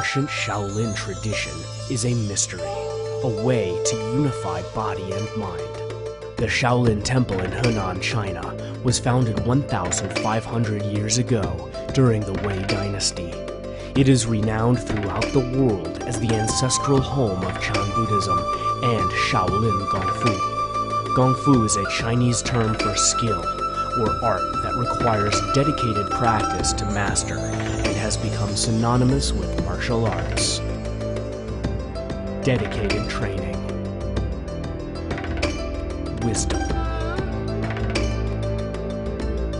ancient Shaolin tradition is a mystery, a way to unify body and mind. The Shaolin Temple in Henan, China, was founded 1,500 years ago during the Wei Dynasty. It is renowned throughout the world as the ancestral home of Chan Buddhism and Shaolin Gong Fu. Gong Fu is a Chinese term for skill, or art that requires dedicated practice to master and has become synonymous with martial arts. Dedicated training. Wisdom.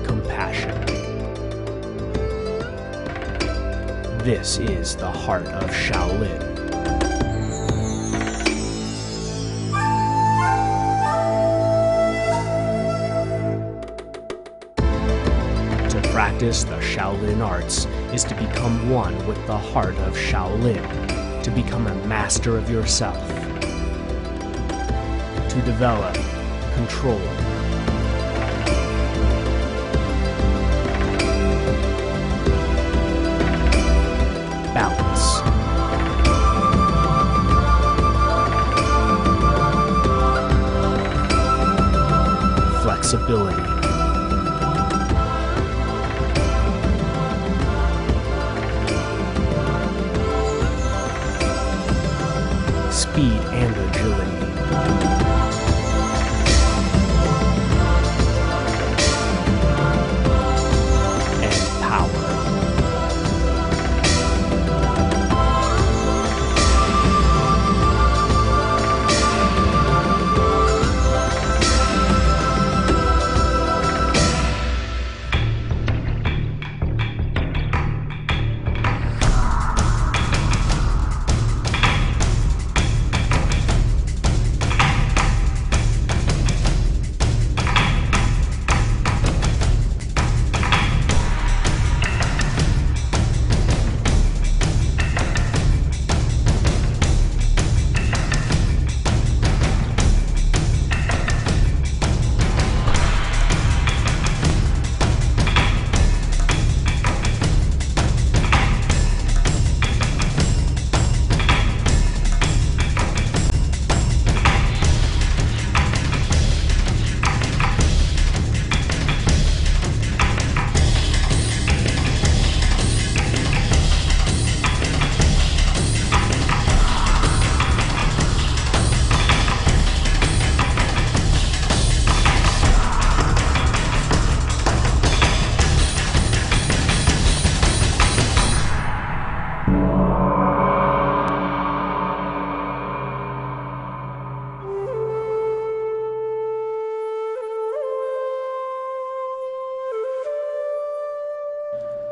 Compassion. This is the heart of Shaolin. To practice the Shaolin arts is to become one with the heart of Shaolin, to become a master of yourself, to develop control, balance, flexibility, speed and agility, and power.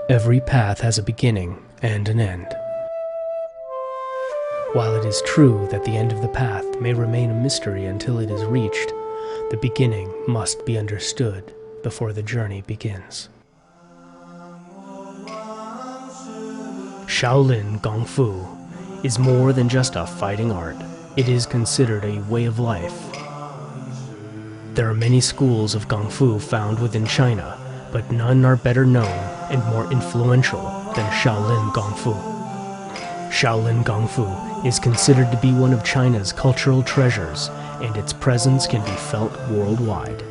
Every path has a beginning and an end. While it is true that the end of the path may remain a mystery until it is reached, the beginning must be understood before the journey begins. Shaolin Gong Fu is more than just a fighting art. It is considered a way of life. There are many schools of Gong Fu found within China, but none are better known and more influential than Shaolin Gong Fu. Shaolin Gong Fu is considered to be one of China's cultural treasures, and its presence can be felt worldwide.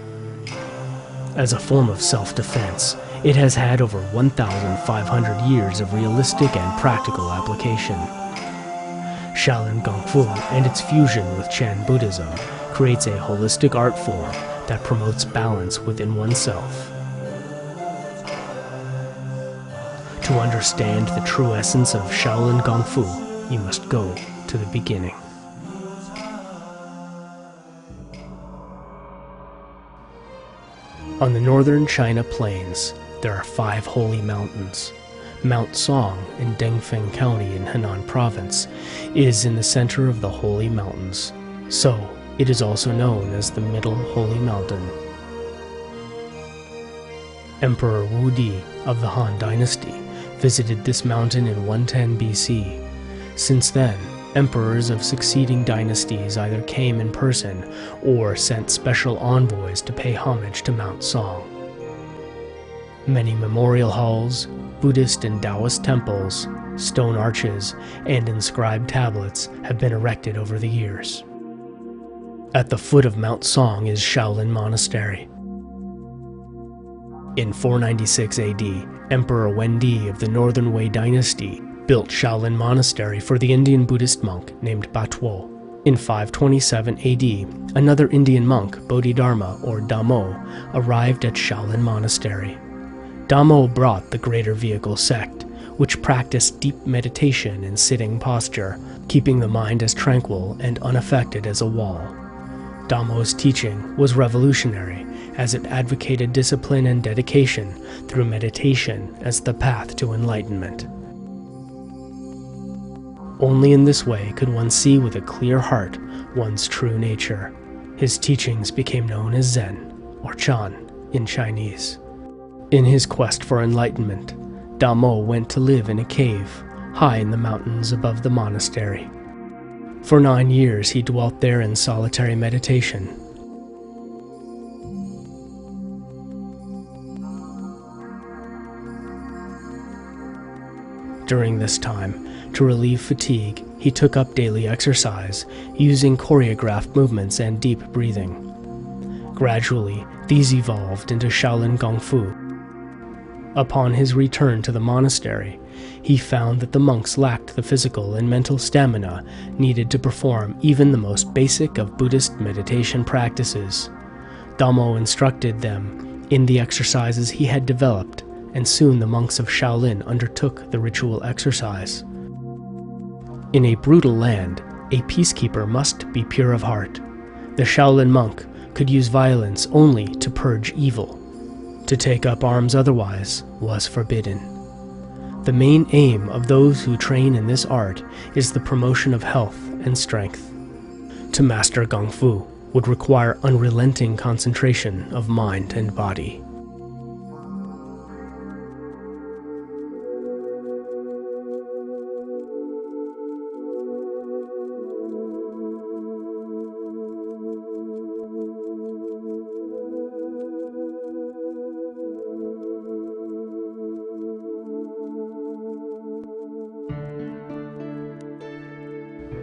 As a form of self-defense, it has had over 1,500 years of realistic and practical application. Shaolin Gong Fu and its fusion with Chan Buddhism creates a holistic art form that promotes balance within oneself. To understand the true essence of Shaolin Gong Fu, you must go to the beginning. On the northern China plains, there are 5 holy mountains. Mount Song in Dengfeng County in Henan Province is in the center of the holy mountains, so it is also known as the Middle Holy Mountain. Emperor Wu Di of the Han Dynasty visited this mountain in 110 BC. Since then, emperors of succeeding dynasties either came in person or sent special envoys to pay homage to Mount Song. Many memorial halls, Buddhist and Taoist temples, stone arches, and inscribed tablets have been erected over the years. At the foot of Mount Song is Shaolin Monastery. In 496 AD, Emperor Wendi of the Northern Wei dynasty built Shaolin Monastery for the Indian Buddhist monk named Batuo. In 527 AD, another Indian monk, Bodhidharma or Damo, arrived at Shaolin Monastery. Damo brought the Greater Vehicle sect, which practiced deep meditation and sitting posture, keeping the mind as tranquil and unaffected as a wall. Damo's teaching was revolutionary, as it advocated discipline and dedication through meditation as the path to enlightenment. Only in this way could one see with a clear heart one's true nature. His teachings became known as Zen, or Chan, in Chinese. In his quest for enlightenment, Damo went to live in a cave high in the mountains above the monastery. For 9 years he dwelt there in solitary meditation. During this time, to relieve fatigue, he took up daily exercise, using choreographed movements and deep breathing. Gradually, these evolved into Shaolin Kung Fu. Upon his return to the monastery, he found that the monks lacked the physical and mental stamina needed to perform even the most basic of Buddhist meditation practices. Damo instructed them in the exercises he had developed, and soon the monks of Shaolin undertook the ritual exercise. In a brutal land, a peacekeeper must be pure of heart. The Shaolin monk could use violence only to purge evil. To take up arms otherwise was forbidden. The main aim of those who train in this art is the promotion of health and strength. To master Kung Fu would require unrelenting concentration of mind and body.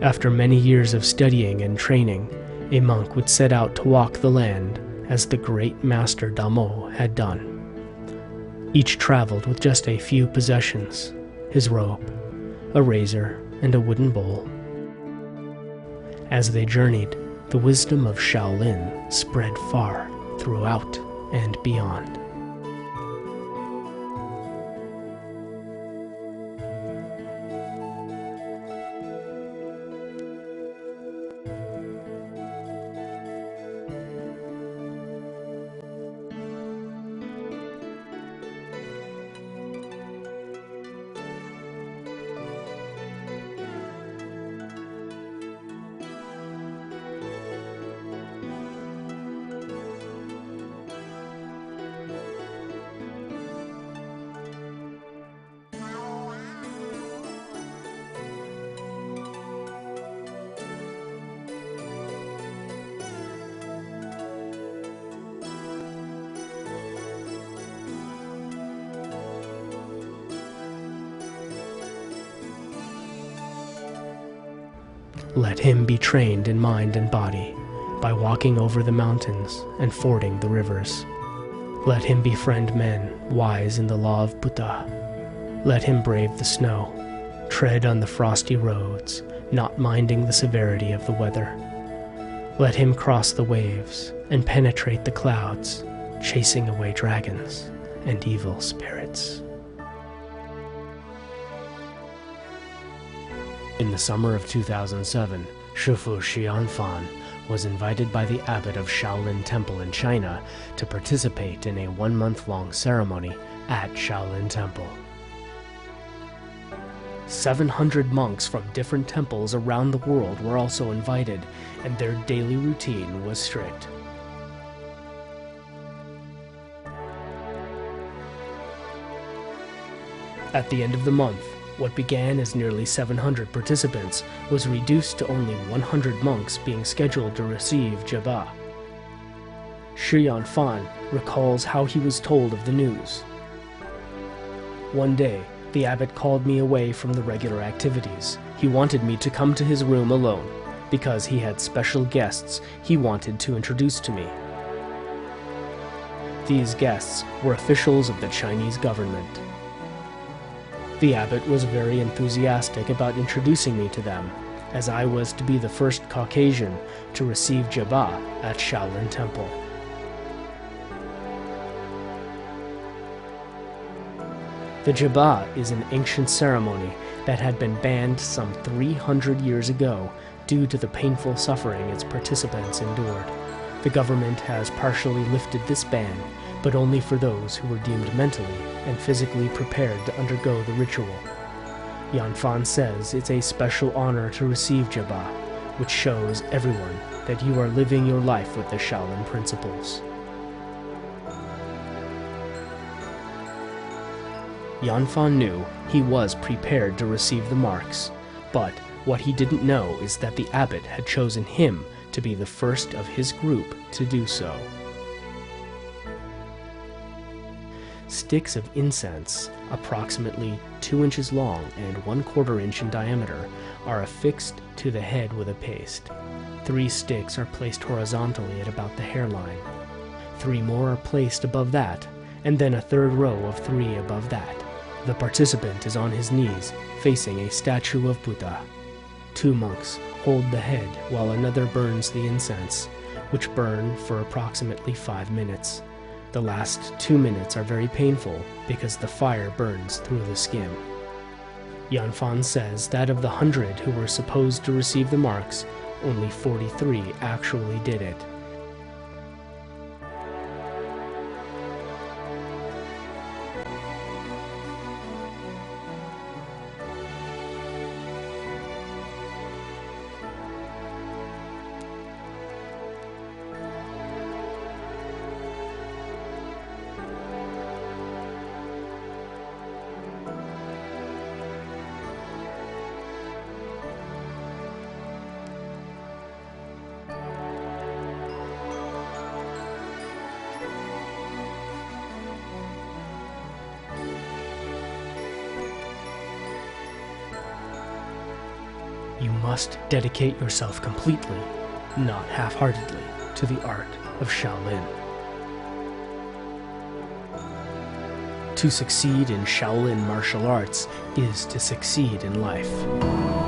After many years of studying and training, a monk would set out to walk the land as the great master Damo had done. Each traveled with just a few possessions: his robe, a razor, and a wooden bowl. As they journeyed, the wisdom of Shaolin spread far throughout and beyond. Let him be trained in mind and body by walking over the mountains and fording the rivers. Let him befriend men wise in the law of Buddha. Let him brave the snow, tread on the frosty roads, not minding the severity of the weather. Let him cross the waves and penetrate the clouds, chasing away dragons and evil spirits. In the summer of 2007, Shifu Shi Yan Fan was invited by the abbot of Shaolin Temple in China to participate in a 1-month-long ceremony at Shaolin Temple. 700 monks from different temples around the world were also invited, and their daily routine was strict. At the end of the month, what began as nearly 700 participants was reduced to only 100 monks being scheduled to receive Jeba. Shi Yan Fan recalls how he was told of the news. One day, the abbot called me away from the regular activities. He wanted me to come to his room alone, because he had special guests he wanted to introduce to me. These guests were officials of the Chinese government. The abbot was very enthusiastic about introducing me to them, as I was to be the first Caucasian to receive Jabba at Shaolin Temple. The Jabba is an ancient ceremony that had been banned some 300 years ago due to the painful suffering its participants endured. The government has partially lifted this ban, but only for those who were deemed mentally and physically prepared to undergo the ritual. Yan Fan says it's a special honor to receive Jabba, which shows everyone that you are living your life with the Shaolin principles. Yan Fan knew he was prepared to receive the marks, but what he didn't know is that the abbot had chosen him to be the first of his group to do so. Sticks of incense, approximately 2 inches long and 1/4 inch in diameter, are affixed to the head with a paste. 3 sticks are placed horizontally at about the hairline. 3 more are placed above that, and then a third row of 3 above that. The participant is on his knees, facing a statue of Buddha. 2 monks hold the head while another burns the incense, which burn for approximately 5 minutes. The last 2 minutes are very painful because the fire burns through the skin. Yan Fan says that of the 100 who were supposed to receive the marks, only 43 actually did it. You must dedicate yourself completely, not half-heartedly, to the art of Shaolin. To succeed in Shaolin martial arts is to succeed in life.